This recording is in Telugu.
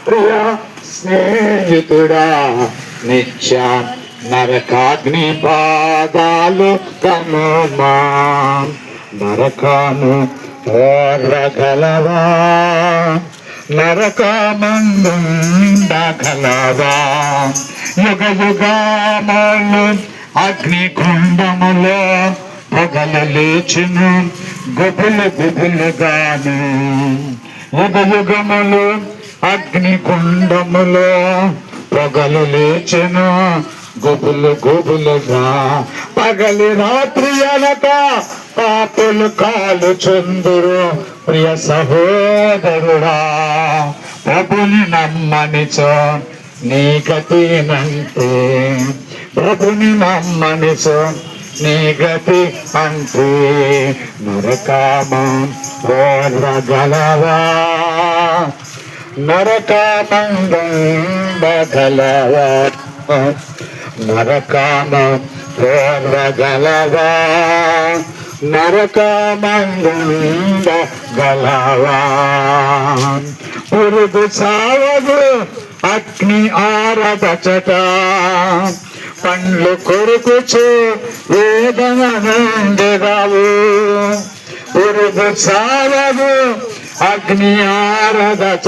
ప్రియ స్నేహితుడా నిత్య నరకాగ్ని పాదాలు కనుమా నరకాను ఓర్వగలవా నరకమందుండగలవా యుగ యుగములు అగ్ని కుండములో పొగలు లేచును గుబులు గుబులుగాను యుగ యుగములు అగ్ని కుండములో పొగలు లేచెను గుబులు గుబులుగా పగలి రాత్రి అనక పాపులు కాలు చుందురు ప్రియ సహోదరుడా ప్రభుని నమ్మనిచో నీ గతినంతే ప్రభుని నమ్మనిచో నీ గతి అంతే నరకాము ఓర్వగలవా నరకామందుండగలవా నరకాము ఓర్వగలవా నరకామందుండగలవా పురుగు సావదు అగ్ని ఆరదచట పండ్లు కొరుకుచు వేదన నుండెదవు పురుగు సావదు అగ్ని ఆరదచ